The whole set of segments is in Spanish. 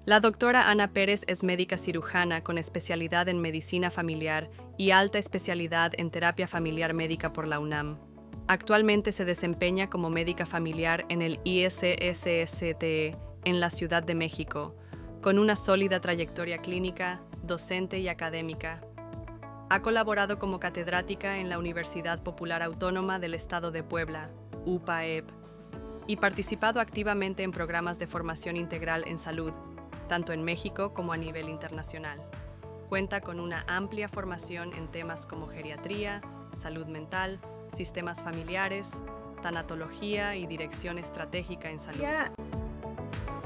La doctora Ana Pérez es médica cirujana con especialidad en medicina familiar y alta especialidad en terapia familiar médica por la UNAM. Actualmente se desempeña como médica familiar en el ISSSTE en la Ciudad de México, con una sólida trayectoria clínica, docente y académica. Ha colaborado como catedrática en la Universidad Popular Autónoma del Estado de Puebla, UPAEP, y participado activamente en programas de formación integral en salud, tanto en México como a nivel internacional. Cuenta con una amplia formación en temas como geriatría, salud mental, sistemas familiares, tanatología y dirección estratégica en salud.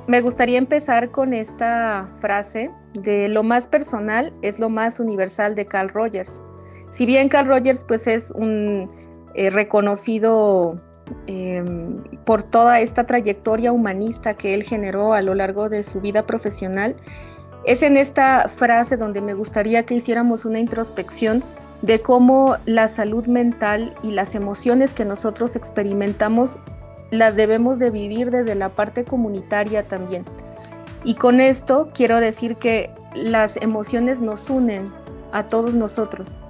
Me gustaría empezar con esta frase de lo más personal es lo más universal de Carl Rogers. Si bien Carl Rogers pues es un reconocido por toda esta trayectoria humanista que él generó a lo largo de su vida profesional, es en esta frase donde me gustaría que hiciéramos una introspección de cómo la salud mental y las emociones que nosotros experimentamos las debemos de vivir desde la parte comunitaria también. Y con esto quiero decir que las emociones nos unen a todos nosotros.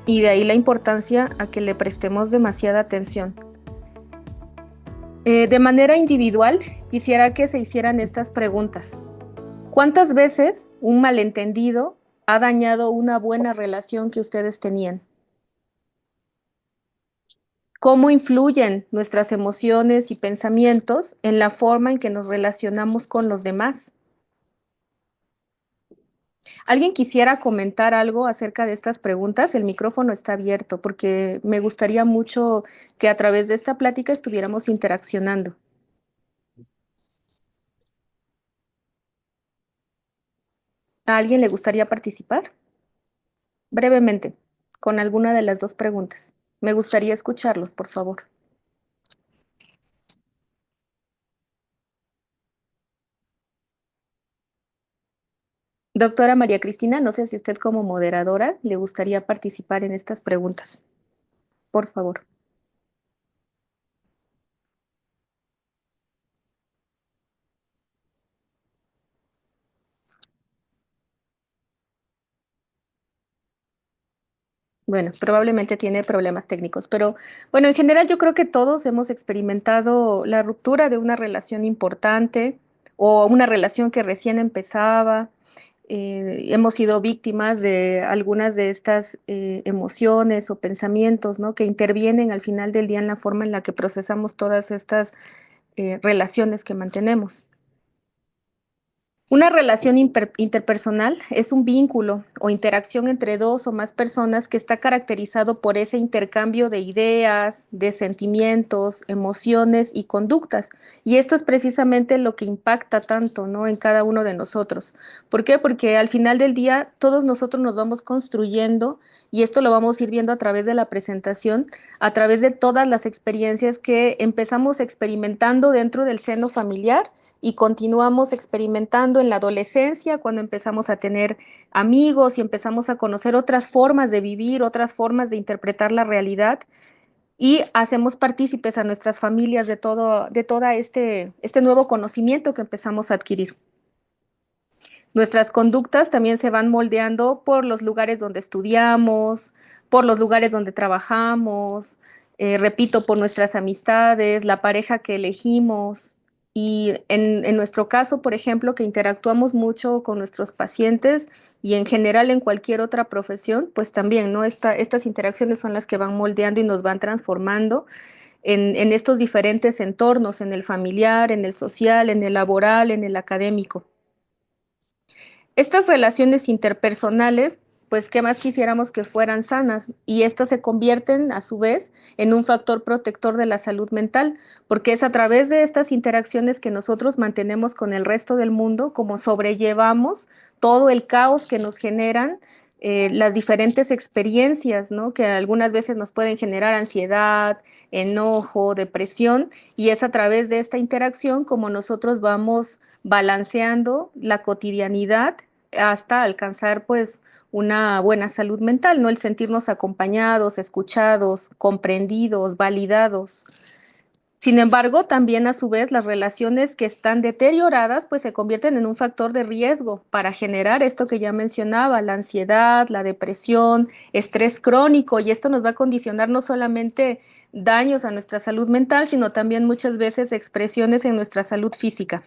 Y de ahí la importancia a que le prestemos demasiada atención. De manera individual, quisiera que se hicieran estas preguntas. ¿Cuántas veces un malentendido ha dañado una buena relación que ustedes tenían? ¿Cómo influyen nuestras emociones y pensamientos en la forma en que nos relacionamos con los demás? ¿Alguien quisiera comentar algo acerca de estas preguntas? El micrófono está abierto porque me gustaría mucho que a través de esta plática estuviéramos interaccionando. ¿A alguien le gustaría participar? Brevemente, con alguna de las dos preguntas. Me gustaría escucharlos, por favor. Doctora María Cristina, no sé si usted como moderadora le gustaría participar en estas preguntas. Por favor. Bueno, probablemente tiene problemas técnicos, pero bueno, en general yo creo que todos hemos experimentado la ruptura de una relación importante o una relación que recién empezaba. Hemos sido víctimas de algunas de estas emociones o pensamientos, ¿no? Que intervienen al final del día en la forma en la que procesamos todas estas relaciones que mantenemos. Una relación interpersonal es un vínculo o interacción entre dos o más personas que está caracterizado por ese intercambio de ideas, de sentimientos, emociones y conductas. Y esto es precisamente lo que impacta tanto, ¿no? En cada uno de nosotros. ¿Por qué? Porque al final del día todos nosotros nos vamos construyendo y esto lo vamos a ir viendo a través de la presentación, a través de todas las experiencias que empezamos experimentando dentro del seno familiar y continuamos experimentando en la adolescencia, cuando empezamos a tener amigos y empezamos a conocer otras formas de vivir, otras formas de interpretar la realidad y hacemos partícipes a nuestras familias de todo este nuevo conocimiento que empezamos a adquirir. Nuestras conductas también se van moldeando por los lugares donde estudiamos, por los lugares donde trabajamos, repito, por nuestras amistades, la pareja que elegimos. Y en nuestro caso, por ejemplo, que interactuamos mucho con nuestros pacientes y en general en cualquier otra profesión, pues también, ¿no? Estas interacciones son las que van moldeando y nos van transformando en estos diferentes entornos, en el familiar, en el social, en el laboral, en el académico. Estas relaciones interpersonales, pues, ¿qué más quisiéramos que fueran sanas? Y estas se convierten, a su vez, en un factor protector de la salud mental, porque es a través de estas interacciones que nosotros mantenemos con el resto del mundo, como sobrellevamos todo el caos que nos generan las diferentes experiencias, ¿no? Que algunas veces nos pueden generar ansiedad, enojo, depresión, y es a través de esta interacción como nosotros vamos balanceando la cotidianidad hasta alcanzar pues una buena salud mental, ¿no? El sentirnos acompañados, escuchados, comprendidos, validados. Sin embargo, también a su vez las relaciones que están deterioradas pues se convierten en un factor de riesgo para generar esto que ya mencionaba, la ansiedad, la depresión, estrés crónico, y esto nos va a condicionar no solamente daños a nuestra salud mental, sino también muchas veces expresiones en nuestra salud física.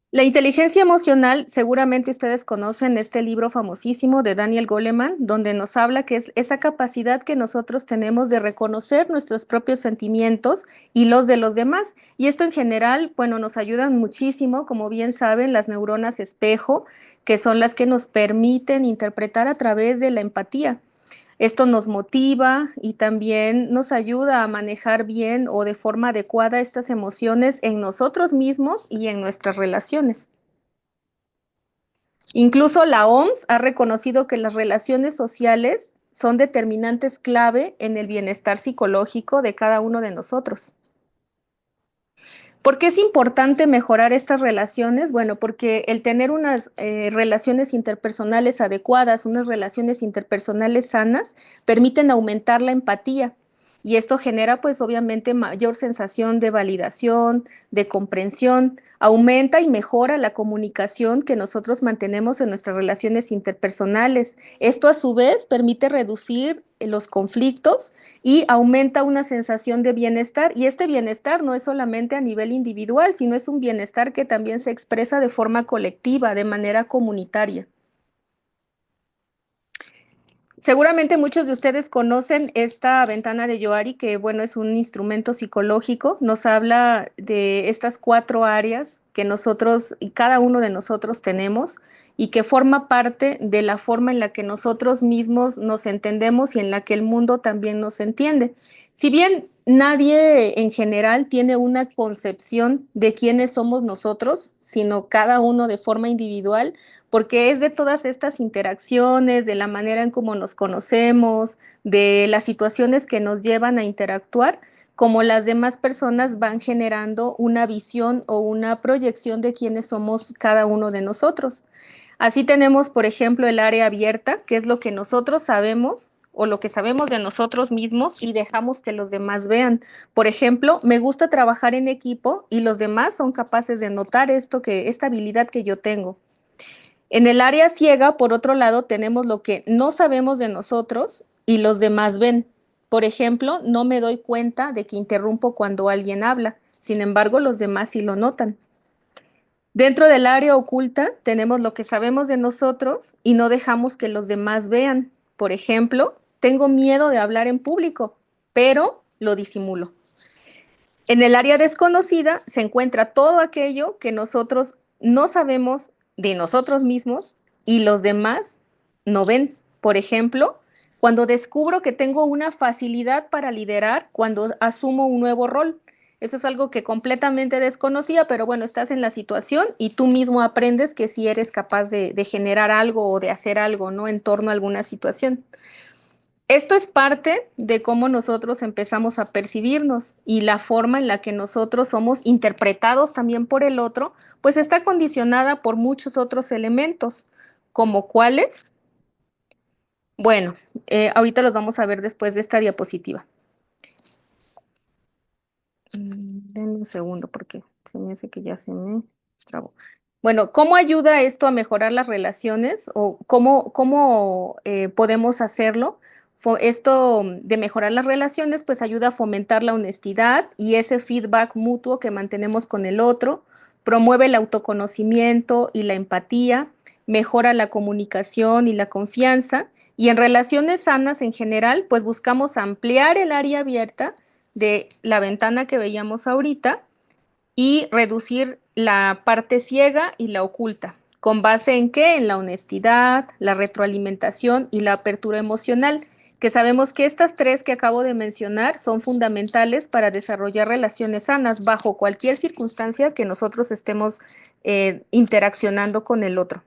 La inteligencia emocional, seguramente ustedes conocen este libro famosísimo de Daniel Goleman, donde nos habla que es esa capacidad que nosotros tenemos de reconocer nuestros propios sentimientos y los de los demás. Y esto en general, bueno, nos ayudan muchísimo, como bien saben, las neuronas espejo, que son las que nos permiten interpretar a través de la empatía. Esto nos motiva y también nos ayuda a manejar bien o de forma adecuada estas emociones en nosotros mismos y en nuestras relaciones. Incluso la OMS ha reconocido que las relaciones sociales son determinantes clave en el bienestar psicológico de cada uno de nosotros. ¿Por qué es importante mejorar estas relaciones? Bueno, porque el tener unas relaciones interpersonales adecuadas, unas relaciones interpersonales sanas, permiten aumentar la empatía. Y esto genera, pues, obviamente, mayor sensación de validación, de comprensión, aumenta y mejora la comunicación que nosotros mantenemos en nuestras relaciones interpersonales. Esto, a su vez, permite reducir los conflictos y aumenta una sensación de bienestar. Y este bienestar no es solamente a nivel individual, sino es un bienestar que también se expresa de forma colectiva, de manera comunitaria. Seguramente muchos de ustedes conocen esta ventana de Johari, que bueno, es un instrumento psicológico. Nos habla de estas 4 áreas que nosotros y cada uno de nosotros tenemos y que forma parte de la forma en la que nosotros mismos nos entendemos y en la que el mundo también nos entiende. Si bien nadie en general tiene una concepción de quiénes somos nosotros, sino cada uno de forma individual, porque es de todas estas interacciones, de la manera en cómo nos conocemos, de las situaciones que nos llevan a interactuar, como las demás personas van generando una visión o una proyección de quiénes somos cada uno de nosotros. Así tenemos, por ejemplo, el área abierta, que es lo que nosotros sabemos o lo que sabemos de nosotros mismos y dejamos que los demás vean. Por ejemplo, me gusta trabajar en equipo y los demás son capaces de notar esta habilidad que yo tengo. En el área ciega, por otro lado, tenemos lo que no sabemos de nosotros y los demás ven. Por ejemplo, no me doy cuenta de que interrumpo cuando alguien habla, sin embargo, los demás sí lo notan. Dentro del área oculta tenemos lo que sabemos de nosotros y no dejamos que los demás vean. Por ejemplo, tengo miedo de hablar en público, pero lo disimulo. En el área desconocida se encuentra todo aquello que nosotros no sabemos de nosotros mismos y los demás no ven. Por ejemplo, cuando descubro que tengo una facilidad para liderar cuando asumo un nuevo rol. Eso es algo que completamente desconocía, pero bueno, estás en la situación y tú mismo aprendes que sí eres capaz de generar algo o de hacer algo, ¿no? En torno a alguna situación. Esto es parte de cómo nosotros empezamos a percibirnos y la forma en la que nosotros somos interpretados también por el otro, pues está condicionada por muchos otros elementos, como cuáles. Bueno, ahorita los vamos a ver después de esta diapositiva. Denme un segundo porque se me hace que ya se me trabó. Bueno, ¿cómo ayuda esto a mejorar las relaciones o cómo podemos hacerlo? Esto de mejorar las relaciones, pues ayuda a fomentar la honestidad y ese feedback mutuo que mantenemos con el otro, promueve el autoconocimiento y la empatía, mejora la comunicación y la confianza, y en relaciones sanas en general, pues buscamos ampliar el área abierta de la ventana que veíamos ahorita y reducir la parte ciega y la oculta. ¿Con base en qué? En la honestidad, la retroalimentación y la apertura emocional, que sabemos que estas 3 que acabo de mencionar son fundamentales para desarrollar relaciones sanas bajo cualquier circunstancia que nosotros estemos interaccionando con el otro.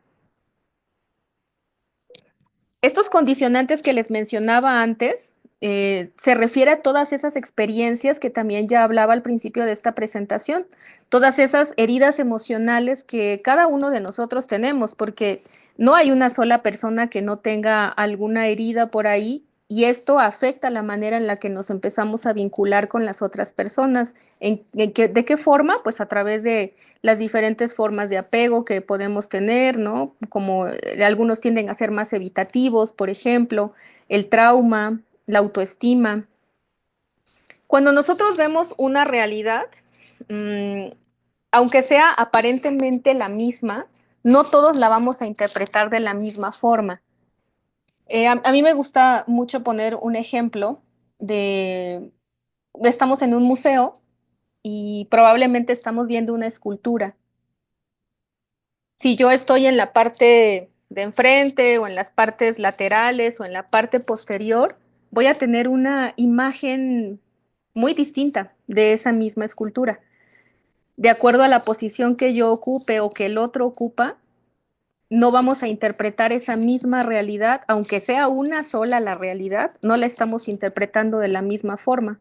Estos condicionantes que les mencionaba antes se refiere a todas esas experiencias que también ya hablaba al principio de esta presentación, todas esas heridas emocionales que cada uno de nosotros tenemos, porque no hay una sola persona que no tenga alguna herida por ahí y esto afecta la manera en la que nos empezamos a vincular con las otras personas. ¿De qué forma? Pues a través de las diferentes formas de apego que podemos tener, ¿no? Como algunos tienden a ser más evitativos, por ejemplo, el trauma, la autoestima. Cuando nosotros vemos una realidad, mmm, aunque sea aparentemente la misma, no todos la vamos a interpretar de la misma forma. A mí me gusta mucho poner un ejemplo de, estamos en un museo y probablemente estamos viendo una escultura. Si yo estoy en la parte de enfrente o en las partes laterales o en la parte posterior, voy a tener una imagen muy distinta de esa misma escultura. De acuerdo a la posición que yo ocupe o que el otro ocupa, no vamos a interpretar esa misma realidad, aunque sea una sola la realidad, no la estamos interpretando de la misma forma.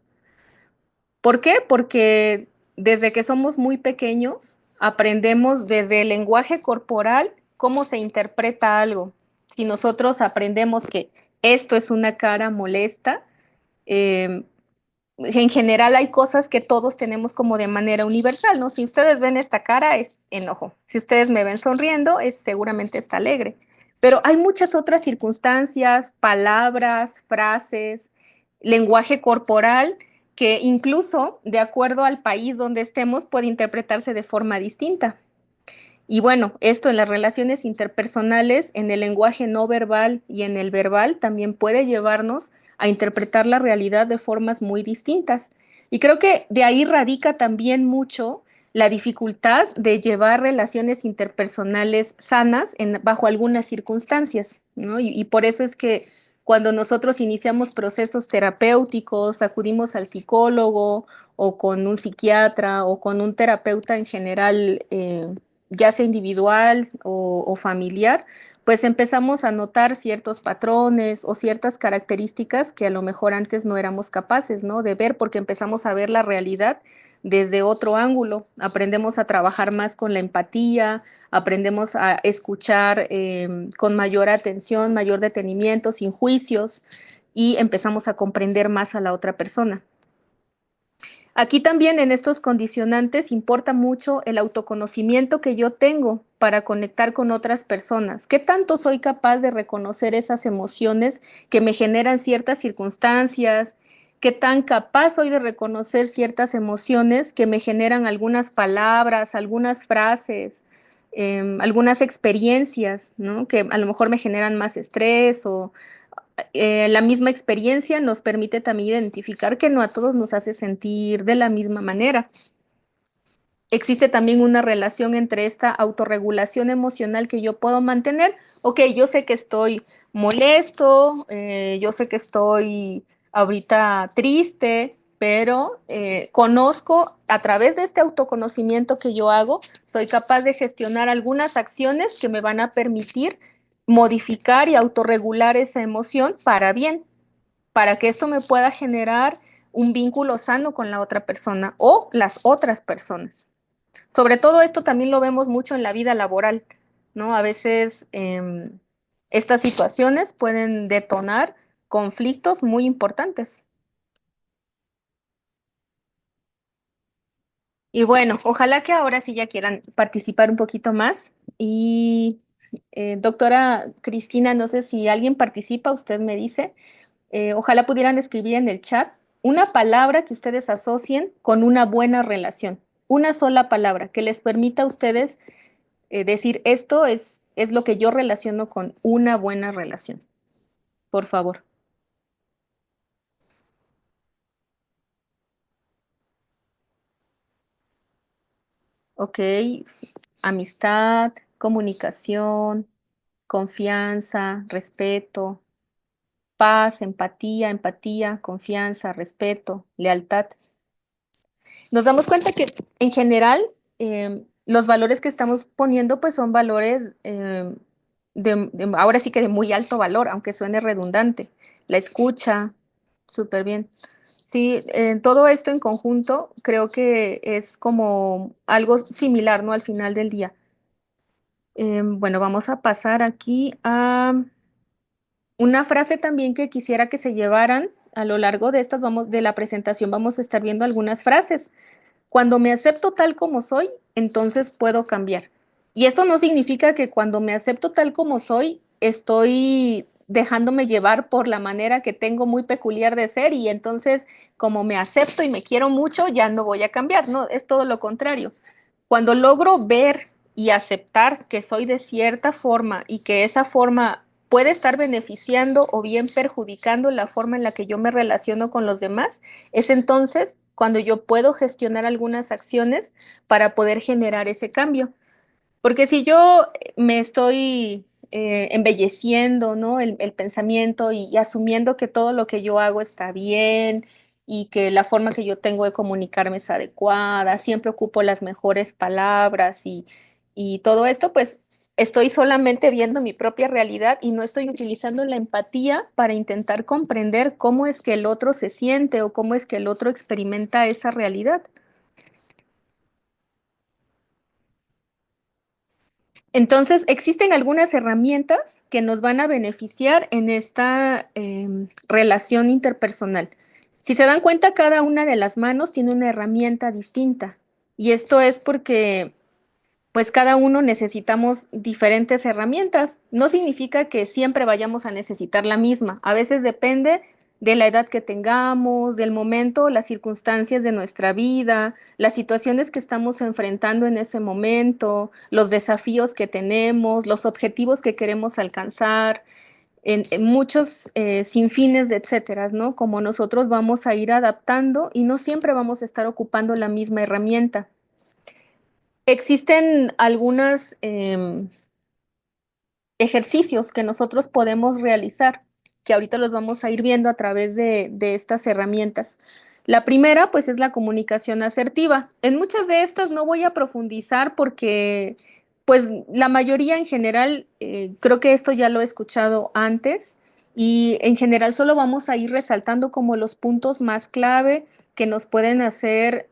¿Por qué? Porque desde que somos muy pequeños, aprendemos desde el lenguaje corporal cómo se interpreta algo. Si nosotros aprendemos que esto es una cara molesta, eh, en general hay cosas que todos tenemos como de manera universal, ¿no? Si ustedes ven esta cara es enojo, si ustedes me ven sonriendo es seguramente está alegre, pero hay muchas otras circunstancias, palabras, frases, lenguaje corporal que incluso de acuerdo al país donde estemos puede interpretarse de forma distinta. Y bueno, esto en las relaciones interpersonales, en el lenguaje no verbal y en el verbal también puede llevarnos a interpretar la realidad de formas muy distintas. Y creo que de ahí radica también mucho la dificultad de llevar relaciones interpersonales sanas bajo algunas circunstancias, ¿no? Y por eso es que cuando nosotros iniciamos procesos terapéuticos, acudimos al psicólogo o con un psiquiatra o con un terapeuta en general, ya sea individual o familiar, pues empezamos a notar ciertos patrones o ciertas características que a lo mejor antes no éramos capaces, ¿no? De ver porque empezamos a ver la realidad desde otro ángulo. Aprendemos a trabajar más con la empatía, aprendemos a escuchar con mayor atención, mayor detenimiento, sin juicios y empezamos a comprender más a la otra persona. Aquí también en estos condicionantes importa mucho el autoconocimiento que yo tengo para conectar con otras personas. ¿Qué tanto soy capaz de reconocer esas emociones que me generan ciertas circunstancias? ¿Qué tan capaz soy de reconocer ciertas emociones que me generan algunas palabras, algunas frases, algunas experiencias, ¿no? Que a lo mejor me generan más estrés o la misma experiencia nos permite también identificar que no a todos nos hace sentir de la misma manera. Existe también una relación entre esta autorregulación emocional que yo puedo mantener. Ok, yo sé que estoy molesto, yo sé que estoy ahorita triste, pero conozco a través de este autoconocimiento que yo hago, soy capaz de gestionar algunas acciones que me van a permitir modificar y autorregular esa emoción para bien, para que esto me pueda generar un vínculo sano con la otra persona o las otras personas. Sobre todo esto también lo vemos mucho en la vida laboral, ¿no? A veces estas situaciones pueden detonar conflictos muy importantes. Y bueno, ojalá que ahora sí ya quieran participar un poquito más. Y doctora Cristina, no sé si alguien participa, usted me dice, ojalá pudieran escribir en el chat una palabra que ustedes asocien con una buena relación. Una sola palabra que les permita a ustedes decir esto es lo que yo relaciono con una buena relación. Por favor. Ok. Sí. Amistad, comunicación, confianza, respeto, paz, empatía, confianza, respeto, lealtad. Nos damos cuenta que en general los valores que estamos poniendo pues son valores ahora sí que de muy alto valor, aunque suene redundante. La escucha, súper bien. Sí, todo esto en conjunto creo que es como algo similar, ¿no? Al final del día. Bueno, vamos a pasar aquí a Una frase también que quisiera que se llevaran a lo largo de de la presentación, vamos a estar viendo algunas frases. Cuando me acepto tal como soy, entonces puedo cambiar. Y esto no significa que cuando me acepto tal como soy, estoy dejándome llevar por la manera que tengo muy peculiar de ser y entonces como me acepto y me quiero mucho, ya no voy a cambiar. No, es todo lo contrario. Cuando logro ver y aceptar que soy de cierta forma y que esa forma puede estar beneficiando o bien perjudicando la forma en la que yo me relaciono con los demás, es entonces cuando yo puedo gestionar algunas acciones para poder generar ese cambio. Porque si yo me estoy embelleciendo, ¿no? El pensamiento y asumiendo que todo lo que yo hago está bien y que la forma que yo tengo de comunicarme es adecuada, siempre ocupo las mejores palabras y todo esto, pues estoy solamente viendo mi propia realidad y no estoy utilizando la empatía para intentar comprender cómo es que el otro se siente o cómo es que el otro experimenta esa realidad. Entonces, existen algunas herramientas que nos van a beneficiar en esta relación interpersonal. Si se dan cuenta, cada una de las manos tiene una herramienta distinta. Y esto es porque pues cada uno necesitamos diferentes herramientas. No significa que siempre vayamos a necesitar la misma. A veces depende de la edad que tengamos, del momento, las circunstancias de nuestra vida, las situaciones que estamos enfrentando en ese momento, los desafíos que tenemos, los objetivos que queremos alcanzar, en muchos sinfines de etcétera, ¿no? Como nosotros vamos a ir adaptando y no siempre vamos a estar ocupando la misma herramienta. Existen algunos ejercicios que nosotros podemos realizar, que ahorita los vamos a ir viendo a través de estas herramientas. La primera, pues, es la comunicación asertiva. En muchas de estas no voy a profundizar porque, pues, la mayoría en general, creo que esto ya lo he escuchado antes y en general solo vamos a ir resaltando como los puntos más clave que nos pueden hacer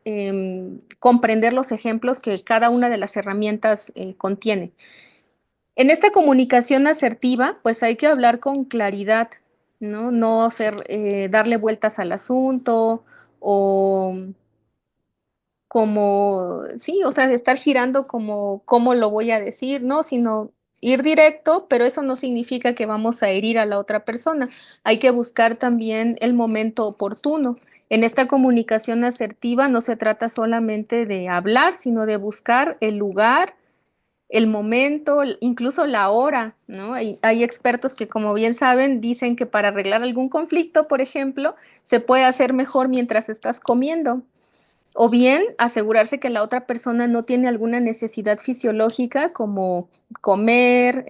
comprender los ejemplos que cada una de las herramientas contiene. En esta comunicación asertiva, pues hay que hablar con claridad, ¿no? No hacer, darle vueltas al asunto o como, sí, o sea, estar girando como, ¿cómo lo voy a decir? No, sino ir directo, pero eso no significa que vamos a herir a la otra persona. Hay que buscar también el momento oportuno. En esta comunicación asertiva no se trata solamente de hablar, sino de buscar el lugar, el momento, incluso la hora, ¿no? Hay expertos que, como bien saben, dicen que para arreglar algún conflicto, por ejemplo, se puede hacer mejor mientras estás comiendo. O bien asegurarse que la otra persona no tiene alguna necesidad fisiológica como comer,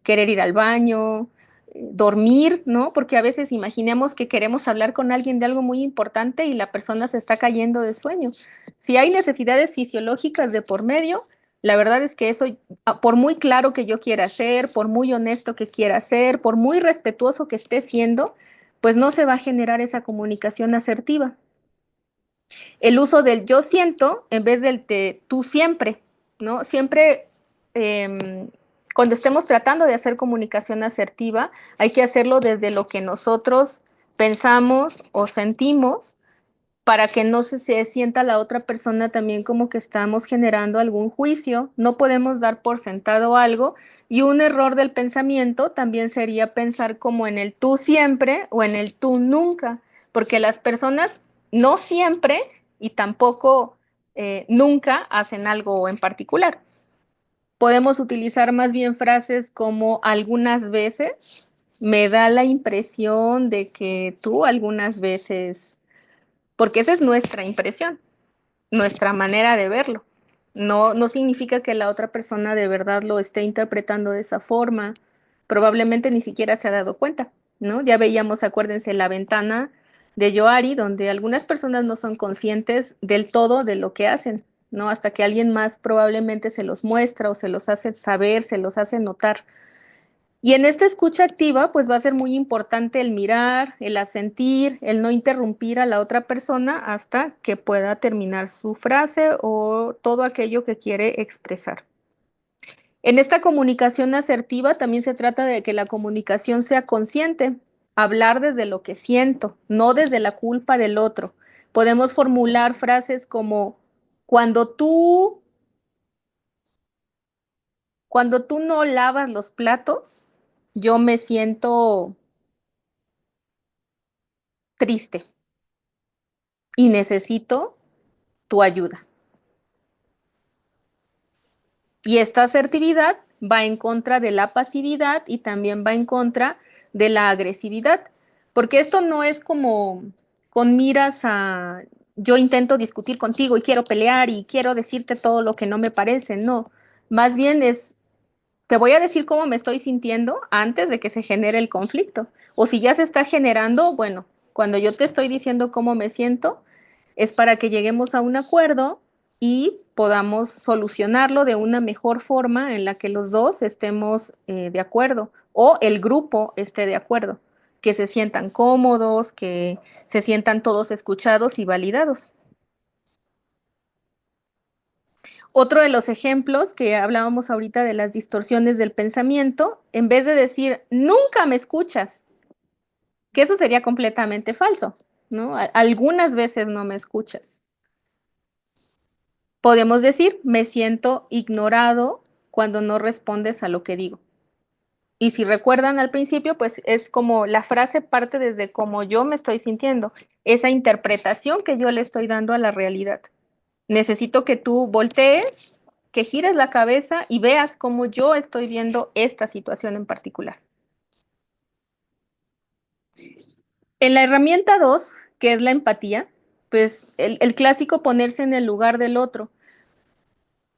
querer ir al baño, dormir, ¿no? Porque a veces imaginemos que queremos hablar con alguien de algo muy importante y la persona se está cayendo de sueño. Si hay necesidades fisiológicas de por medio, la verdad es que eso, por muy claro que yo quiera ser, por muy honesto que quiera ser, por muy respetuoso que esté siendo, pues no se va a generar esa comunicación asertiva. El uso del yo siento en vez del tú siempre, ¿no? Siempre, eh, cuando estemos tratando de hacer comunicación asertiva, hay que hacerlo desde lo que nosotros pensamos o sentimos para que no se sienta la otra persona también como que estamos generando algún juicio. No podemos dar por sentado algo y un error del pensamiento también sería pensar como en el tú siempre o en el tú nunca, porque las personas no siempre y tampoco nunca hacen algo en particular. Podemos utilizar más bien frases como algunas veces. Me da la impresión de que tú algunas veces, porque esa es nuestra impresión, nuestra manera de verlo. No, no significa que la otra persona de verdad lo esté interpretando de esa forma. Probablemente ni siquiera se ha dado cuenta, ¿no? Ya veíamos, acuérdense, la ventana de Yoari, donde algunas personas no son conscientes del todo de lo que hacen, ¿no? Hasta que alguien más probablemente se los muestra o se los hace saber, se los hace notar. Y en esta escucha activa, pues va a ser muy importante el mirar, el asentir, el no interrumpir a la otra persona hasta que pueda terminar su frase o todo aquello que quiere expresar. En esta comunicación asertiva también se trata de que la comunicación sea consciente, hablar desde lo que siento, no desde la culpa del otro. Podemos formular frases como cuando tú, cuando tú no lavas los platos, yo me siento triste y necesito tu ayuda. Y esta asertividad va en contra de la pasividad y también va en contra de la agresividad, porque esto no es como con miras a yo intento discutir contigo y quiero pelear y quiero decirte todo lo que no me parece, no, más bien es te voy a decir cómo me estoy sintiendo antes de que se genere el conflicto. O si ya se está generando, bueno, cuando yo te estoy diciendo cómo me siento, es para que lleguemos a un acuerdo y podamos solucionarlo de una mejor forma en la que los dos estemos de acuerdo o el grupo esté de acuerdo, que se sientan cómodos, que se sientan todos escuchados y validados. Otro de los ejemplos que hablábamos ahorita de las distorsiones del pensamiento, en vez de decir, nunca me escuchas, que eso sería completamente falso, ¿no? Algunas veces no me escuchas. Podemos decir, me siento ignorado cuando no respondes a lo que digo. Y si recuerdan al principio, pues es como la frase parte desde cómo yo me estoy sintiendo, esa interpretación que yo le estoy dando a la realidad. Necesito que tú voltees, que gires la cabeza y veas cómo yo estoy viendo esta situación en particular. En la herramienta 2, que es la empatía, pues el clásico ponerse en el lugar del otro.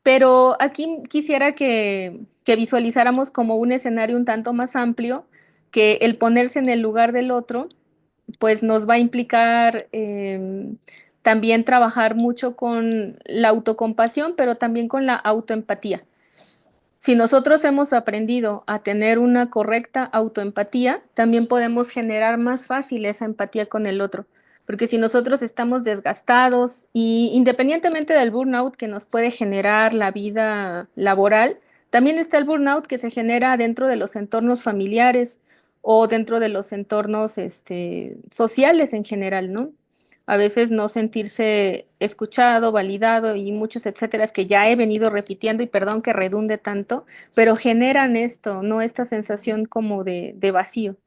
Pero aquí quisiera que visualizáramos como un escenario un tanto más amplio, que el ponerse en el lugar del otro, pues nos va a implicar también trabajar mucho con la autocompasión, pero también con la autoempatía. Si nosotros hemos aprendido a tener una correcta autoempatía, también podemos generar más fácil esa empatía con el otro. Porque si nosotros estamos desgastados y independientemente del burnout que nos puede generar la vida laboral, también está el burnout que se genera dentro de los entornos familiares o dentro de los entornos sociales en general, ¿no? A veces no sentirse escuchado, validado y muchos etcéteras que ya he venido repitiendo y perdón que redunde tanto, pero generan esto, ¿no? Esta sensación como de vacío.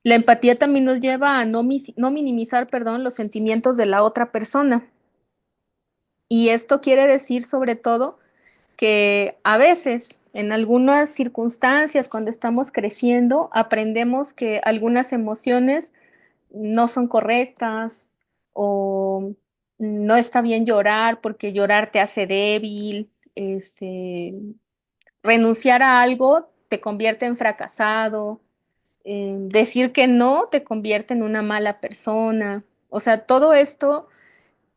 La empatía también nos lleva a no minimizar, perdón, los sentimientos de la otra persona. Y esto quiere decir sobre todo que a veces, en algunas circunstancias, cuando estamos creciendo, aprendemos que algunas emociones no son correctas o no está bien llorar porque llorar te hace débil, renunciar a algo te convierte en fracasado, decir que no te convierte en una mala persona. O sea, todo esto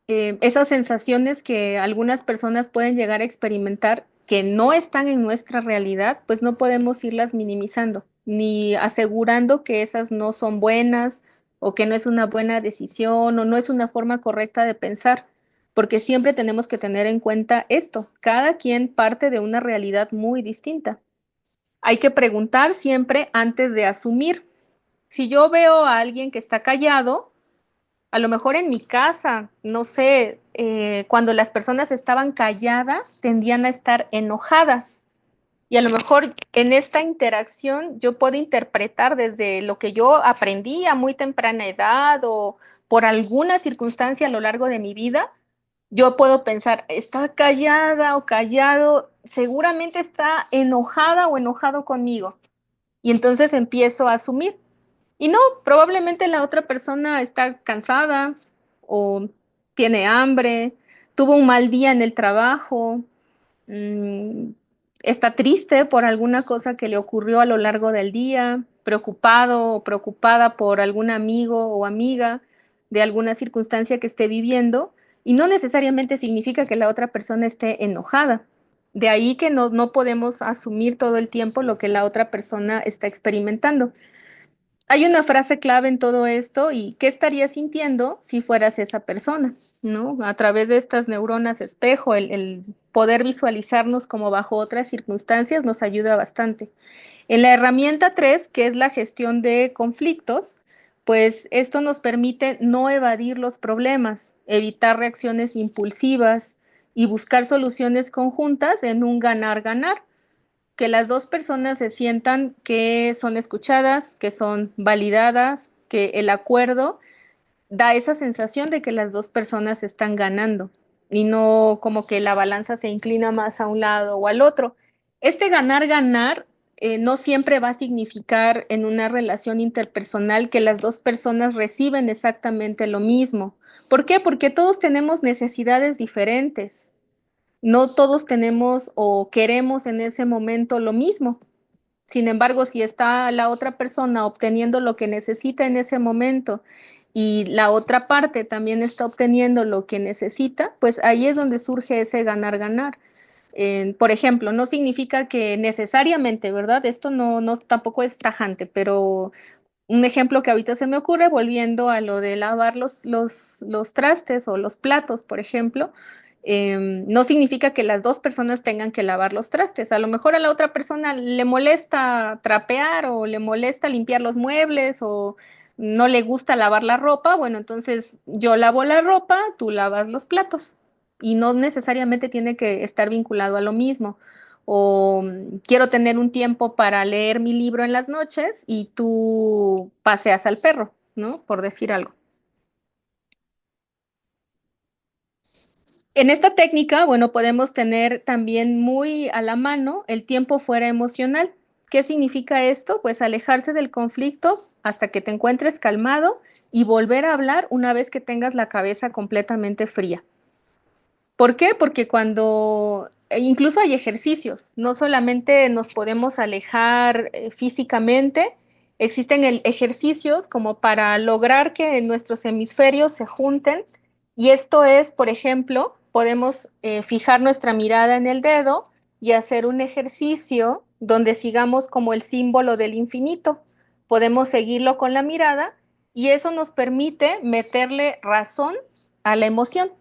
esas sensaciones que algunas personas pueden llegar a experimentar que no están en nuestra realidad, pues no podemos irlas minimizando, ni asegurando que esas no son buenas o que no es una buena decisión o no es una forma correcta de pensar, porque siempre tenemos que tener en cuenta esto, cada quien parte de una realidad muy distinta. Hay que preguntar siempre antes de asumir. Si yo veo a alguien que está callado, a lo mejor en mi casa, no sé, cuando las personas estaban calladas, tendían a estar enojadas. Y a lo mejor en esta interacción yo puedo interpretar desde lo que yo aprendí a muy temprana edad o por alguna circunstancia a lo largo de mi vida, yo puedo pensar, está callada o callado, seguramente está enojada o enojado conmigo. Y entonces empiezo a asumir. Y no, probablemente la otra persona está cansada o tiene hambre, tuvo un mal día en el trabajo, mm, está triste por alguna cosa que le ocurrió a lo largo del día, preocupado o preocupada por algún amigo o amiga de alguna circunstancia que esté viviendo, y no necesariamente significa que la otra persona esté enojada. De ahí que no podemos asumir todo el tiempo lo que la otra persona está experimentando. Hay una frase clave en todo esto y ¿qué estarías sintiendo si fueras esa persona? ¿No? A través de estas neuronas espejo, el poder visualizarnos como bajo otras circunstancias nos ayuda bastante. En la herramienta 3, que es la gestión de conflictos, pues esto nos permite no evadir los problemas, evitar reacciones impulsivas y buscar soluciones conjuntas en un ganar-ganar, que las dos personas se sientan que son escuchadas, que son validadas, que el acuerdo da esa sensación de que las dos personas están ganando y no como que la balanza se inclina más a un lado o al otro. Este ganar-ganar no siempre va a significar en una relación interpersonal que las dos personas reciben exactamente lo mismo. ¿Por qué? Porque todos tenemos necesidades diferentes. No todos tenemos o queremos en ese momento lo mismo. Sin embargo, si está la otra persona obteniendo lo que necesita en ese momento y la otra parte también está obteniendo lo que necesita, pues ahí es donde surge ese ganar-ganar. Por ejemplo, no significa que necesariamente, ¿verdad? Esto no tampoco es tajante, pero un ejemplo que ahorita se me ocurre, volviendo a lo de lavar los trastes o los platos, por ejemplo, no significa que las dos personas tengan que lavar los trastes. A lo mejor a la otra persona le molesta trapear o le molesta limpiar los muebles o no le gusta lavar la ropa. Bueno, entonces yo lavo la ropa, tú lavas los platos. Y no necesariamente tiene que estar vinculado a lo mismo o quiero tener un tiempo para leer mi libro en las noches y tú paseas al perro, ¿no? Por decir algo. En esta técnica, bueno, podemos tener también muy a la mano el tiempo fuera emocional. ¿Qué significa esto? Pues alejarse del conflicto hasta que te encuentres calmado y volver a hablar una vez que tengas la cabeza completamente fría. ¿Por qué? Porque cuando incluso hay ejercicios, no solamente nos podemos alejar físicamente, existen ejercicios como para lograr que nuestros hemisferios se junten y esto es, por ejemplo, podemos fijar nuestra mirada en el dedo y hacer un ejercicio donde sigamos como el símbolo del infinito. Podemos seguirlo con la mirada y eso nos permite meterle razón a la emoción.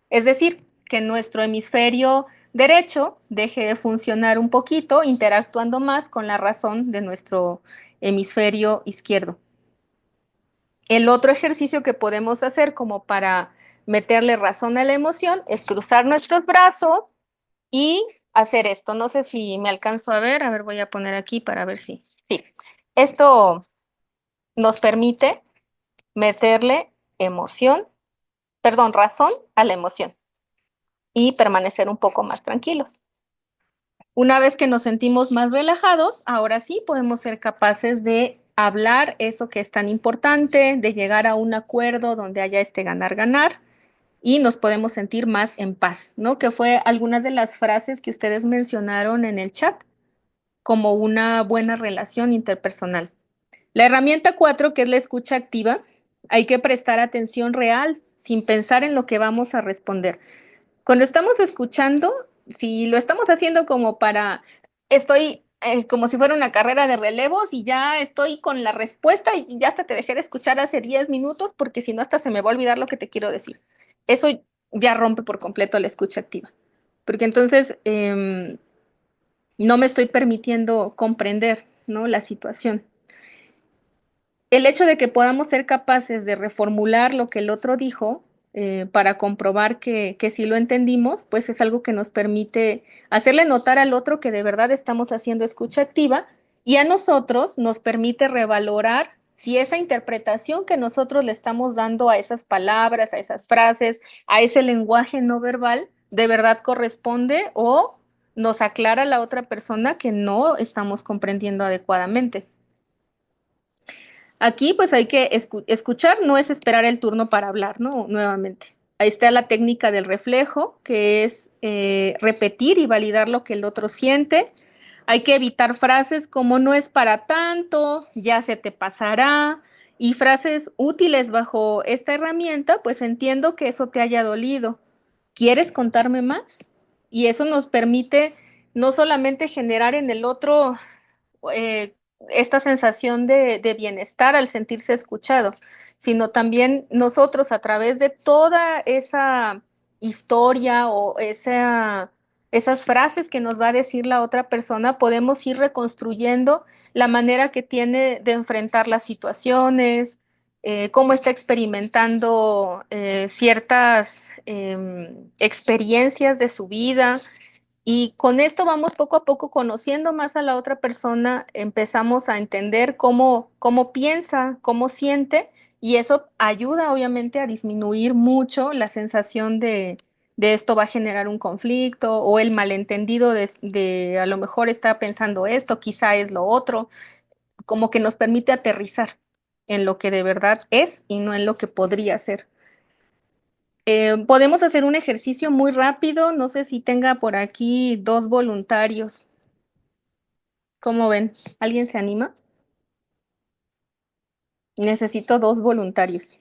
Es decir, que nuestro hemisferio derecho deje de funcionar un poquito, interactuando más con la razón de nuestro hemisferio izquierdo. El otro ejercicio que podemos hacer como para meterle razón a la emoción es cruzar nuestros brazos y hacer esto. No sé si me alcanzo a ver, voy a poner aquí para ver si. Sí, esto nos permite meterle emoción, perdón, razón a la emoción y permanecer un poco más tranquilos. Una vez que nos sentimos más relajados, ahora sí podemos ser capaces de hablar eso que es tan importante, de llegar a un acuerdo donde haya este ganar-ganar y nos podemos sentir más en paz, ¿no? Que fue algunas de las frases que ustedes mencionaron en el chat como una buena relación interpersonal. La herramienta 4, que es la escucha activa, hay que prestar atención real sin pensar en lo que vamos a responder. Cuando estamos escuchando, si lo estamos haciendo como para, estoy como si fuera una carrera de relevos y ya estoy con la respuesta y ya hasta te dejé de escuchar hace 10 minutos porque si no hasta se me va a olvidar lo que te quiero decir. Eso ya rompe por completo la escucha activa, porque entonces no me estoy permitiendo comprender, ¿no? La situación. El hecho de que podamos ser capaces de reformular lo que el otro dijo para comprobar que sí lo entendimos, pues es algo que nos permite hacerle notar al otro que de verdad estamos haciendo escucha activa y a nosotros nos permite revalorar si esa interpretación que nosotros le estamos dando a esas palabras, a esas frases, a ese lenguaje no verbal, de verdad corresponde o nos aclara la otra persona que no estamos comprendiendo adecuadamente. Aquí pues hay que escuchar, no es esperar el turno para hablar, ¿no? Nuevamente. Ahí está la técnica del reflejo, que es repetir y validar lo que el otro siente. Hay que evitar frases como no es para tanto, ya se te pasará, y frases útiles bajo esta herramienta, pues entiendo que eso te haya dolido. ¿Quieres contarme más? Y eso nos permite no solamente generar en el otro esta sensación de bienestar al sentirse escuchado, sino también nosotros a través de toda esa historia o esas frases que nos va a decir la otra persona, podemos ir reconstruyendo la manera que tiene de enfrentar las situaciones, cómo está experimentando ciertas experiencias de su vida, y con esto vamos poco a poco conociendo más a la otra persona, empezamos a entender cómo piensa, cómo siente, y eso ayuda obviamente a disminuir mucho la sensación de esto va a generar un conflicto o el malentendido de a lo mejor está pensando esto, quizá es lo otro, como que nos permite aterrizar en lo que de verdad es y no en lo que podría ser. Podemos hacer un ejercicio muy rápido, no sé si tenga por aquí 2 voluntarios. ¿Cómo ven? ¿Alguien se anima? Necesito 2 voluntarios.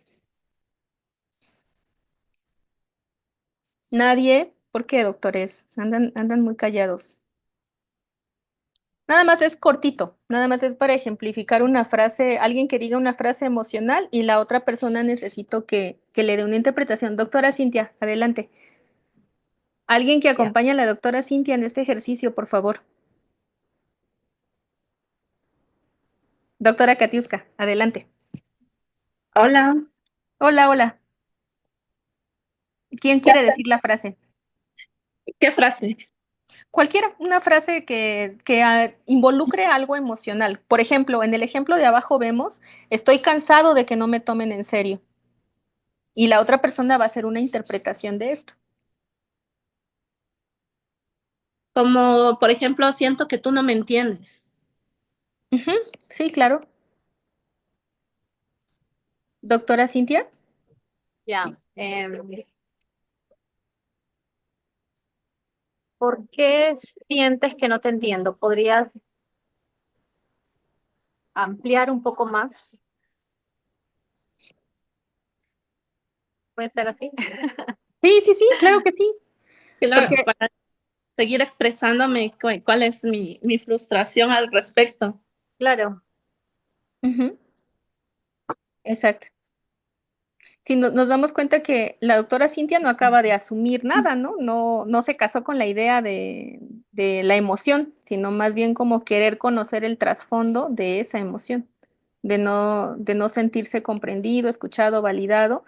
¿Nadie? ¿Por qué, doctores? Andan muy callados. Nada más es cortito, nada más es para ejemplificar una frase, alguien que diga una frase emocional y la otra persona necesito que le dé una interpretación. Doctora Cintia, adelante. Alguien que Ya. acompañe a la doctora Cintia en este ejercicio, por favor. Doctora Katiuska, adelante. Hola, Hola, hola. ¿Quién ¿qué quiere hace- decir la frase? ¿Qué frase? Cualquiera, una frase que involucre algo emocional. Por ejemplo, en el ejemplo de abajo vemos, estoy cansado de que no me tomen en serio. Y la otra persona va a hacer una interpretación de esto. Como, por ejemplo, siento que tú no me entiendes. Ujú, sí, claro. Doctora Cintia. Ya. ¿Por qué sientes que no te entiendo? ¿Podrías ampliar un poco más? ¿Puede ser así? Sí, sí, sí, claro que sí. Porque, Claro, para seguir expresándome cuál es mi frustración al respecto. Claro. ujú, exacto. Si nos damos cuenta que la doctora Cintia no acaba de asumir nada, ¿no? No se casó con la idea de la emoción, sino más bien como querer conocer el trasfondo de esa emoción, de no sentirse comprendido, escuchado, validado.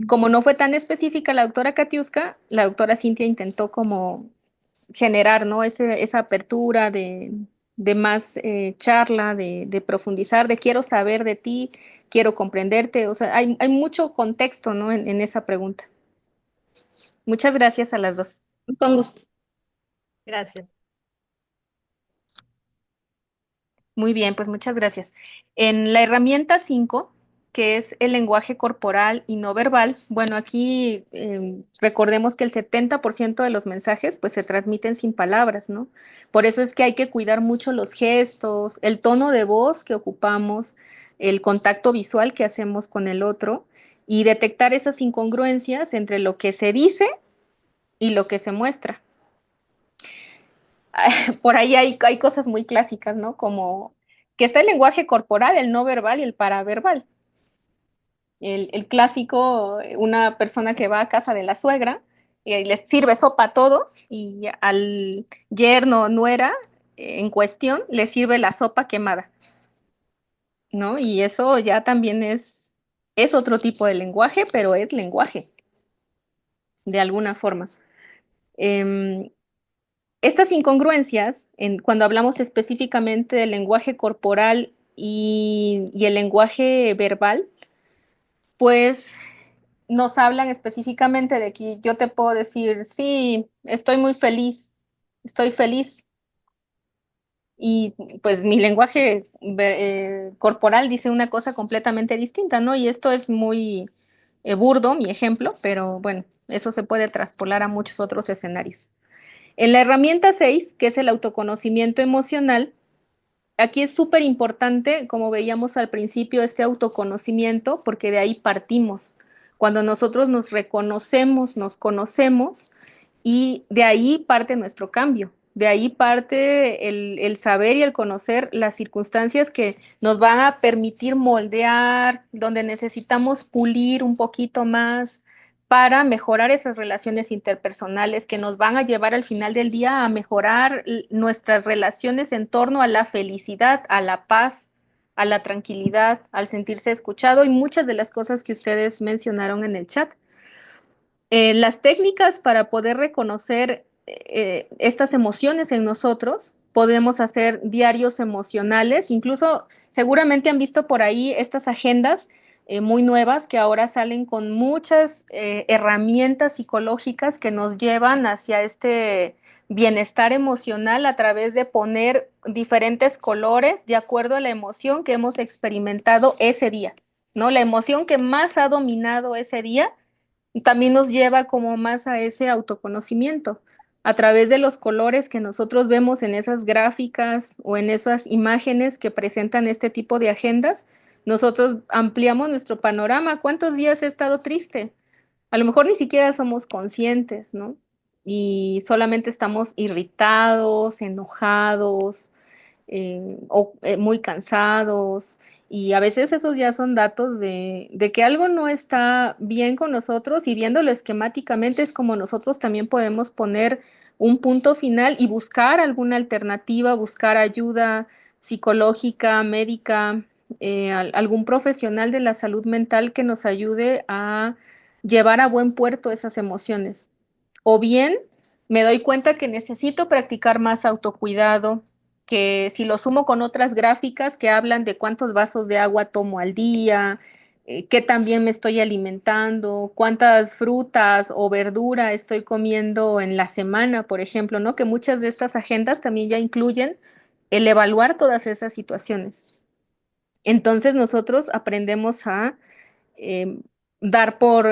Como no fue tan específica la doctora Katiuska, la doctora Cintia intentó como generar, ¿no? Esa apertura de más charla, de profundizar, de quiero saber de ti, quiero comprenderte. O sea, hay mucho contexto, ¿no? En esa pregunta. Muchas gracias a las dos. Con gusto. Gracias. Muy bien, pues muchas gracias. En la herramienta 5, que es el lenguaje corporal y no verbal, bueno, aquí recordemos que el 70% de los mensajes pues se transmiten sin palabras, ¿no? Por eso es que hay que cuidar mucho los gestos, el tono de voz que ocupamos, el contacto visual que hacemos con el otro y detectar esas incongruencias entre lo que se dice y lo que se muestra. Por ahí hay cosas muy clásicas, ¿no? Como que está el lenguaje corporal, el no verbal y el paraverbal. El clásico, una persona que va a casa de la suegra y les sirve sopa a todos y al yerno o nuera en cuestión le sirve la sopa quemada, ¿no? Y eso ya también es otro tipo de lenguaje, pero es lenguaje, de alguna forma. Eh, Estas incongruencias, cuando hablamos específicamente del lenguaje corporal y el lenguaje verbal, pues nos hablan específicamente de que yo te puedo decir, sí, estoy feliz, y pues mi lenguaje corporal dice una cosa completamente distinta, ¿no? Y esto es muy burdo, mi ejemplo, pero bueno, eso se puede traspolar a muchos otros escenarios. En la herramienta 6, que es el autoconocimiento emocional, aquí es súper importante, como veíamos al principio, este autoconocimiento, porque de ahí partimos. Cuando nosotros nos reconocemos, nos conocemos, y de ahí parte nuestro cambio. De ahí parte el saber y el conocer las circunstancias que nos van a permitir moldear, donde necesitamos pulir un poquito más para mejorar esas relaciones interpersonales que nos van a llevar al final del día a mejorar nuestras relaciones en torno a la felicidad, a la paz, a la tranquilidad, al sentirse escuchado y muchas de las cosas que ustedes mencionaron en el chat. Las técnicas para poder reconocer estas emociones en nosotros, podemos hacer diarios emocionales, incluso seguramente han visto por ahí estas agendas muy nuevas que ahora salen con muchas herramientas psicológicas que nos llevan hacia este bienestar emocional a través de poner diferentes colores de acuerdo a la emoción que hemos experimentado ese día, ¿no? La emoción que más ha dominado ese día también nos lleva como más a ese autoconocimiento a través de los colores que nosotros vemos en esas gráficas o en esas imágenes que presentan este tipo de agendas. Nosotros ampliamos nuestro panorama. ¿Cuántos días he estado triste? A lo mejor ni siquiera somos conscientes, ¿no? Y solamente estamos irritados, enojados, muy cansados. Y a veces esos ya son datos de que algo no está bien con nosotros y viéndolo esquemáticamente es como nosotros también podemos poner un punto final y buscar alguna alternativa, buscar ayuda psicológica, médica, algún profesional de la salud mental que nos ayude a llevar a buen puerto esas emociones. O bien me doy cuenta que necesito practicar más autocuidado, que si lo sumo con otras gráficas que hablan de cuántos vasos de agua tomo al día, qué también me estoy alimentando, cuántas frutas o verdura estoy comiendo en la semana, por ejemplo, ¿no? Que muchas de estas agendas también ya incluyen el evaluar todas esas situaciones. Entonces nosotros aprendemos a eh, dar por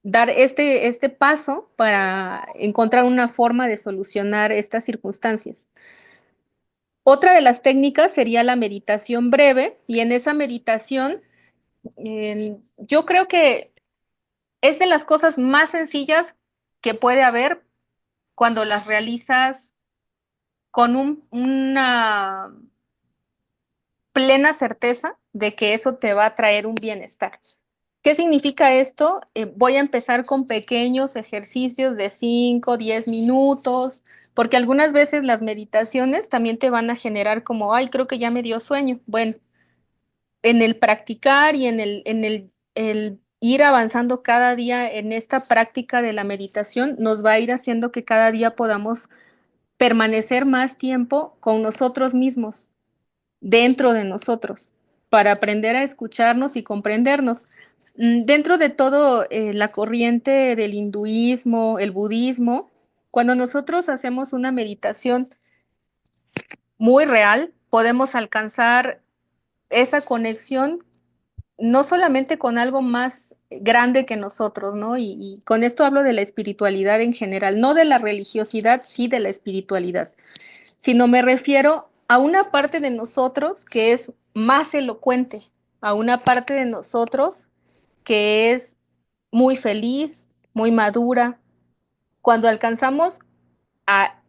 dar este paso para encontrar una forma de solucionar estas circunstancias. Otra de las técnicas sería la meditación breve y en esa meditación yo creo que es de las cosas más sencillas que puede haber cuando las realizas con una plena certeza de que eso te va a traer un bienestar. ¿Qué significa esto? Voy a empezar con pequeños ejercicios de 5, 10 minutos, porque algunas veces las meditaciones también te van a generar como, ay, creo que ya me dio sueño. Bueno, en el practicar y el ir avanzando cada día en esta práctica de la meditación, nos va a ir haciendo que cada día podamos permanecer más tiempo con nosotros mismos, dentro de nosotros, para aprender a escucharnos y comprendernos. Dentro de todo la corriente del hinduismo, el budismo, cuando nosotros hacemos una meditación muy real, podemos alcanzar esa conexión no solamente con algo más grande que nosotros, ¿no? Y con esto hablo de la espiritualidad en general, no de la religiosidad, sí de la espiritualidad, sino me refiero a una parte de nosotros que es más elocuente, a una parte de nosotros que es muy feliz, muy madura. Cuando alcanzamos a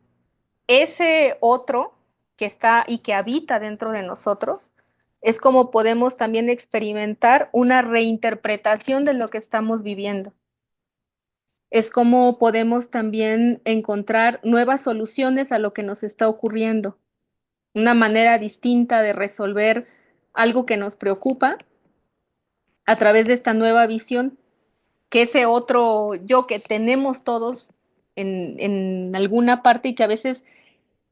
ese otro que está y que habita dentro de nosotros, es como podemos también experimentar una reinterpretación de lo que estamos viviendo. Es como podemos también encontrar nuevas soluciones a lo que nos está ocurriendo, una manera distinta de resolver algo que nos preocupa a través de esta nueva visión, que ese otro yo que tenemos todos en alguna parte y que a veces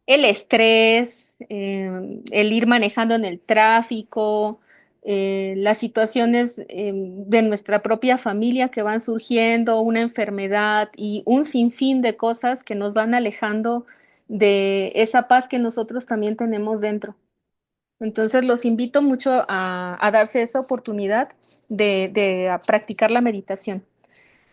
el estrés, el ir manejando en el tráfico, las situaciones de nuestra propia familia que van surgiendo, una enfermedad y un sinfín de cosas que nos van alejando de esa paz que nosotros también tenemos dentro. Entonces los invito mucho a darse esa oportunidad de practicar la meditación.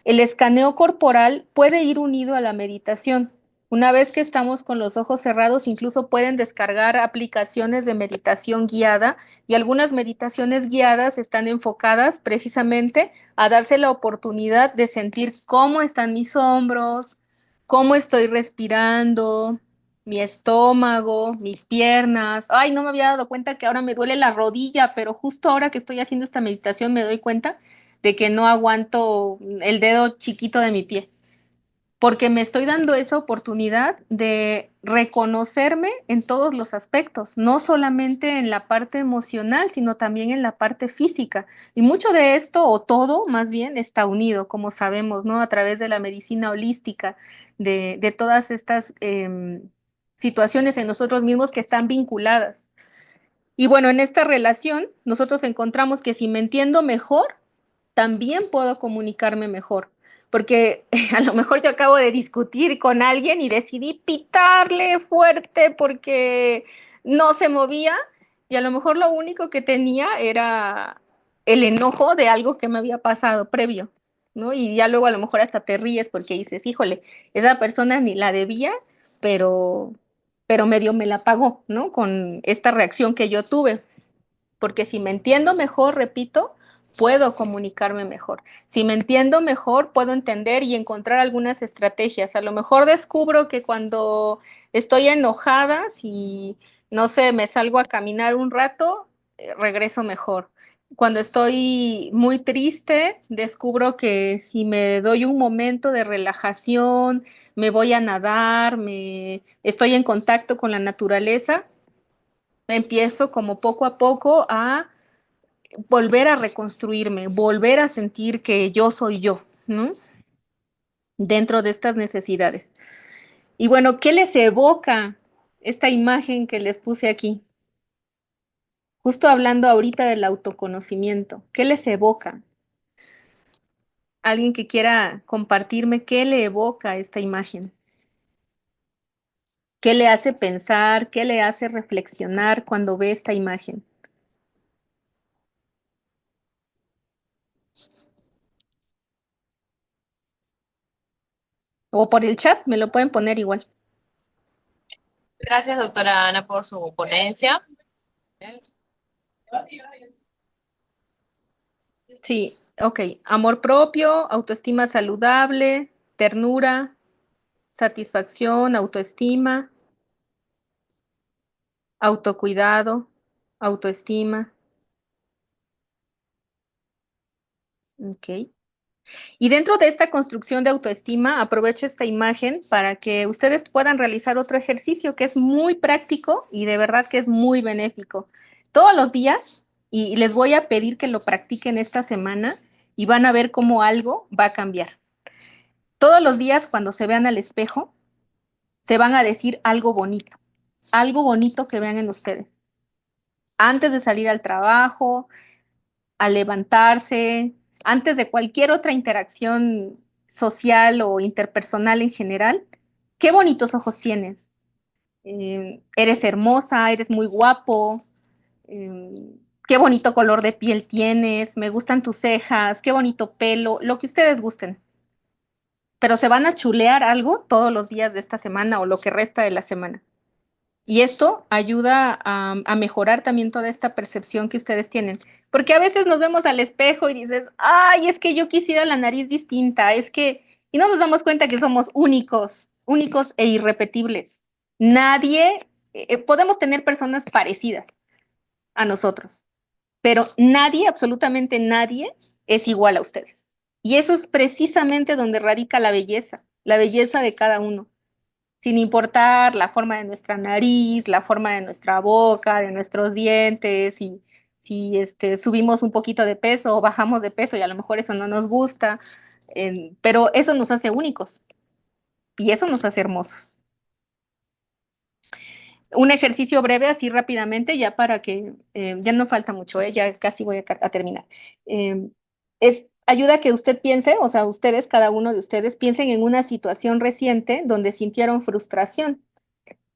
El escaneo corporal puede ir unido a la meditación. Una vez que estamos con los ojos cerrados, incluso pueden descargar aplicaciones de meditación guiada y algunas meditaciones guiadas están enfocadas precisamente a darse la oportunidad de sentir cómo están mis hombros, cómo estoy respirando, mi estómago, mis piernas. Ay, no me había dado cuenta que ahora me duele la rodilla, pero justo ahora que estoy haciendo esta meditación me doy cuenta de que no aguanto el dedo chiquito de mi pie, porque me estoy dando esa oportunidad de reconocerme en todos los aspectos, no solamente en la parte emocional, sino también en la parte física. Y mucho de esto, o todo más bien, está unido, como sabemos, ¿no? A través de la medicina holística, de todas estas situaciones en nosotros mismos que están vinculadas. Y bueno, en esta relación, nosotros encontramos que si me entiendo mejor, también puedo comunicarme mejor. Porque a lo mejor yo acabo de discutir con alguien y decidí pitarle fuerte porque no se movía y a lo mejor lo único que tenía era el enojo de algo que me había pasado previo, ¿no? Y ya luego a lo mejor hasta te ríes porque dices, híjole, esa persona ni la debía, pero, pero medio me la pagó, ¿no? Con esta reacción que yo tuve. Porque si me entiendo mejor, repito, puedo comunicarme mejor. Si me entiendo mejor, puedo entender y encontrar algunas estrategias. A lo mejor descubro que cuando estoy enojada, si no sé, me salgo a caminar un rato, regreso mejor. Cuando estoy muy triste, descubro que si me doy un momento de relajación, me voy a nadar, me estoy en contacto con la naturaleza, empiezo como poco a poco a volver a reconstruirme, volver a sentir que yo soy yo, ¿no? Dentro de estas necesidades. Y bueno, ¿qué les evoca esta imagen que les puse aquí? Justo hablando ahorita del autoconocimiento, ¿qué les evoca? Alguien que quiera compartirme qué le evoca esta imagen. ¿Qué le hace pensar? ¿Qué le hace reflexionar cuando ve esta imagen? O por el chat, me lo pueden poner igual. Gracias, doctora Ana, por su ponencia. Sí, ok. Amor propio, autoestima saludable, ternura, satisfacción, autoestima, autocuidado, autoestima. Ok. Y dentro de esta construcción de autoestima, aprovecho esta imagen para que ustedes puedan realizar otro ejercicio que es muy práctico y de verdad que es muy benéfico. Todos los días, y les voy a pedir que lo practiquen esta semana y van a ver cómo algo va a cambiar. Todos los días cuando se vean al espejo, se van a decir algo bonito que vean en ustedes. Antes de salir al trabajo, al levantarse, antes de cualquier otra interacción social o interpersonal en general, qué bonitos ojos tienes. Eres hermosa, eres muy guapo, qué bonito color de piel tienes, me gustan tus cejas, qué bonito pelo, lo que ustedes gusten. Pero se van a chulear algo todos los días de esta semana o lo que resta de la semana. Y esto ayuda a mejorar también toda esta percepción que ustedes tienen. Porque a veces nos vemos al espejo y dices, ay, es que yo quisiera la nariz distinta, es que... Y no nos damos cuenta que somos únicos, únicos e irrepetibles. Nadie, podemos tener personas parecidas a nosotros, pero nadie, absolutamente nadie, es igual a ustedes. Y eso es precisamente donde radica la belleza de cada uno sin importar la forma de nuestra nariz, la forma de nuestra boca, de nuestros dientes, y si subimos un poquito de peso o bajamos de peso y a lo mejor eso no nos gusta, pero eso nos hace únicos y eso nos hace hermosos. Un ejercicio breve así rápidamente, ya para que, ya no falta mucho, ya casi voy a terminar. Ayuda a que usted piense, o sea, ustedes, cada uno de ustedes, piensen en una situación reciente donde sintieron frustración.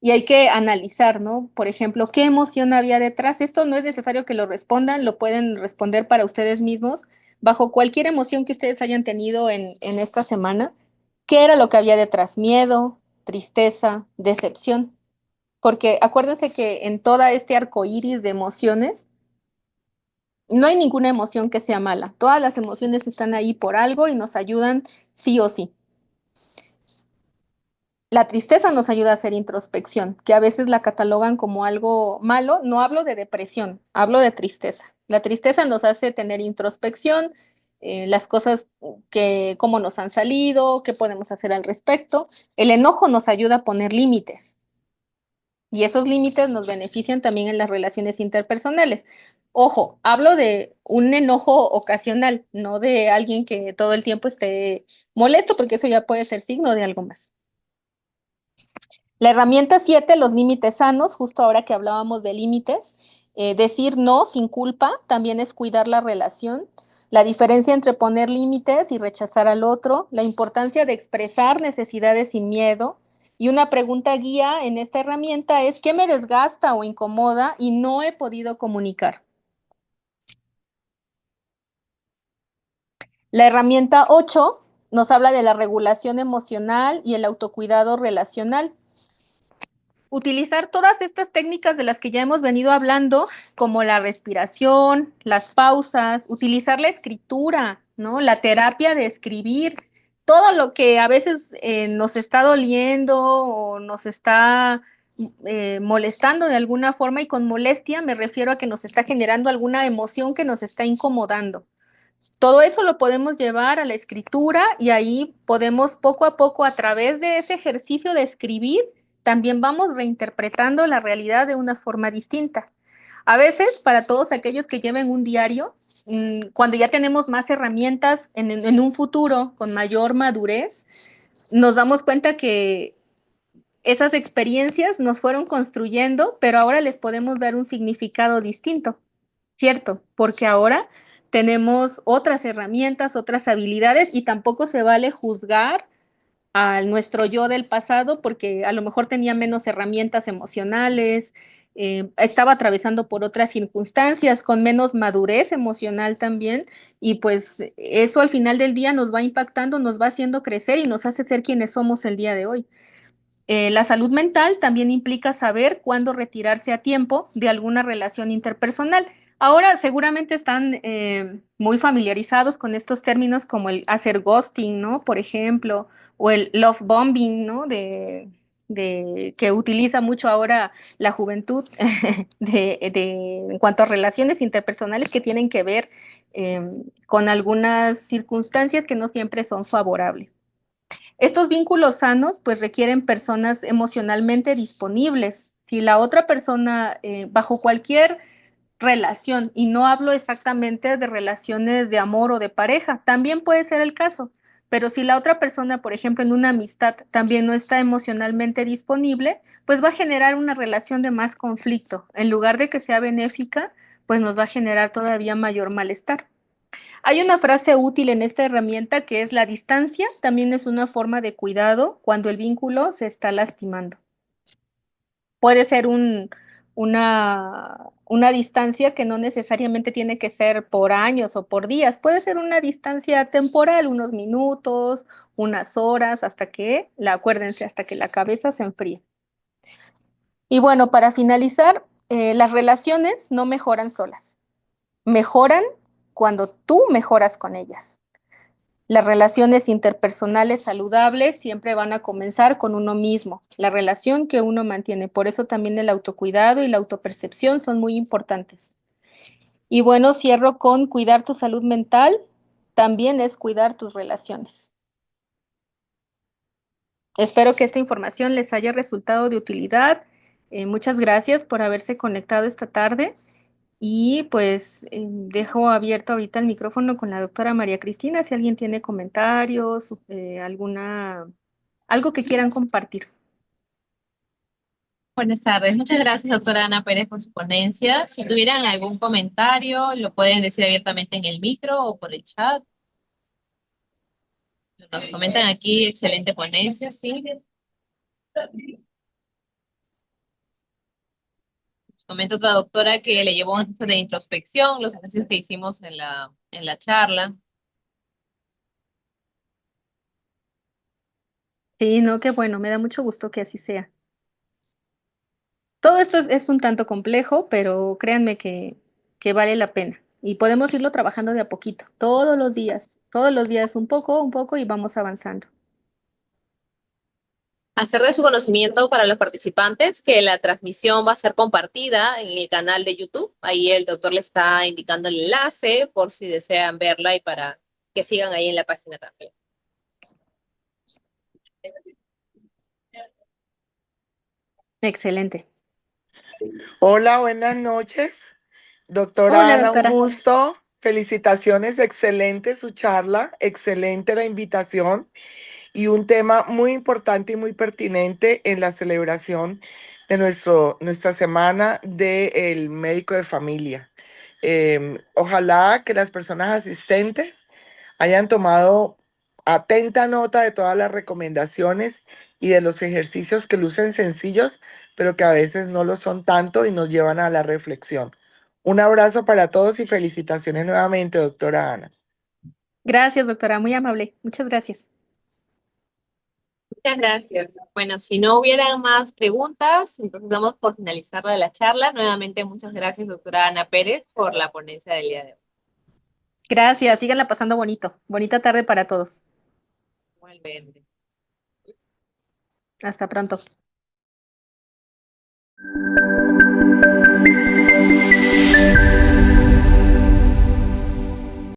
Y hay que analizar, ¿no? Por ejemplo, ¿qué emoción había detrás? Esto no es necesario que lo respondan, lo pueden responder para ustedes mismos, bajo cualquier emoción que ustedes hayan tenido en esta semana. ¿Qué era lo que había detrás? Miedo, tristeza, decepción. Porque acuérdense que en toda este arco iris de emociones, no hay ninguna emoción que sea mala. Todas las emociones están ahí por algo y nos ayudan sí o sí. La tristeza nos ayuda a hacer introspección, que a veces la catalogan como algo malo. No hablo de depresión, hablo de tristeza. La tristeza nos hace tener introspección, las cosas que, cómo nos han salido, qué podemos hacer al respecto. El enojo nos ayuda a poner límites y esos límites nos benefician también en las relaciones interpersonales. Ojo, hablo de un enojo ocasional, no de alguien que todo el tiempo esté molesto, porque eso ya puede ser signo de algo más. La herramienta 7, los límites sanos, justo ahora que hablábamos de límites, decir no sin culpa también es cuidar la relación. La diferencia entre poner límites y rechazar al otro, la importancia de expresar necesidades sin miedo. Y una pregunta guía en esta herramienta es: ¿qué me desgasta o incomoda y no he podido comunicar? La herramienta 8 nos habla de la regulación emocional y el autocuidado relacional. Utilizar todas estas técnicas de las que ya hemos venido hablando, como la respiración, las pausas, utilizar la escritura, ¿no? La terapia de escribir, todo lo que a veces nos está doliendo o nos está molestando de alguna forma, y con molestia me refiero a que nos está generando alguna emoción que nos está incomodando. Todo eso lo podemos llevar a la escritura y ahí podemos poco a poco, a través de ese ejercicio de escribir, también vamos reinterpretando la realidad de una forma distinta. A veces, para todos aquellos que lleven un diario, cuando ya tenemos más herramientas en un futuro con mayor madurez, nos damos cuenta que esas experiencias nos fueron construyendo, pero ahora les podemos dar un significado distinto. Cierto, porque ahora tenemos otras herramientas, otras habilidades, y tampoco se vale juzgar a nuestro yo del pasado porque a lo mejor tenía menos herramientas emocionales, estaba atravesando por otras circunstancias, con menos madurez emocional también, y pues eso al final del día nos va impactando, nos va haciendo crecer y nos hace ser quienes somos el día de hoy. La salud mental también implica saber cuándo retirarse a tiempo de alguna relación interpersonal. Ahora seguramente están muy familiarizados con estos términos como el hacer ghosting, ¿no? Por ejemplo, o el love bombing, ¿no? Que utiliza mucho ahora la juventud en cuanto a relaciones interpersonales que tienen que ver con algunas circunstancias que no siempre son favorables. Estos vínculos sanos pues requieren personas emocionalmente disponibles. Si la otra persona, bajo cualquier relación, y no hablo exactamente de relaciones de amor o de pareja, también puede ser el caso, pero si la otra persona, por ejemplo, en una amistad también no está emocionalmente disponible, pues va a generar una relación de más conflicto. En lugar de que sea benéfica, pues nos va a generar todavía mayor malestar. Hay una frase útil en esta herramienta que es: la distancia también es una forma de cuidado cuando el vínculo se está lastimando. Puede ser una distancia que no necesariamente tiene que ser por años o por días, puede ser una distancia temporal, unos minutos, unas horas, acuérdense, hasta que la cabeza se enfríe. Y bueno, para finalizar, las relaciones no mejoran solas, mejoran cuando tú mejoras con ellas. Las relaciones interpersonales saludables siempre van a comenzar con uno mismo, la relación que uno mantiene. Por eso también el autocuidado y la autopercepción son muy importantes. Y bueno, cierro con: cuidar tu salud mental también es cuidar tus relaciones. Espero que esta información les haya resultado de utilidad. Muchas gracias por haberse conectado esta tarde. Y pues dejo abierto ahorita el micrófono con la doctora María Cristina, si alguien tiene comentarios, algo que quieran compartir. Buenas tardes. Muchas gracias, doctora Ana Pérez, por su ponencia. Si tuvieran algún comentario, lo pueden decir abiertamente en el micro o por el chat. Nos comentan aquí, excelente ponencia, sí. Nos comenta otra doctora que le llevó un ejercicio de introspección, los ejercicios que hicimos en la charla. Sí, no, qué bueno, me da mucho gusto que así sea. Todo esto es un tanto complejo, pero créanme que vale la pena. Y podemos irlo trabajando de a poquito, todos los días un poco, y vamos avanzando. Hacer de su conocimiento para los participantes que la transmisión va a ser compartida en el canal de YouTube. Ahí el doctor le está indicando el enlace por si desean verla y para que sigan ahí en la página también. Excelente. Hola, buenas noches. Doctora Hola, Ana, un doctora. gusto. Felicitaciones, excelente su charla, excelente la invitación y un tema muy importante y muy pertinente en la celebración de nuestra semana del médico de familia. Ojalá que las personas asistentes hayan tomado atenta nota de todas las recomendaciones y de los ejercicios que lucen sencillos, pero que a veces no lo son tanto y nos llevan a la reflexión. Un abrazo para todos y felicitaciones nuevamente, doctora Ana. Gracias, doctora, muy amable. Muchas gracias. Muchas gracias. Bueno, si no hubieran más preguntas, entonces damos por finalizar la charla. Nuevamente, muchas gracias, doctora Ana Pérez, por la ponencia del día de hoy. Gracias, síganla pasando bonito. Bonita tarde para todos. Igualmente. Hasta pronto.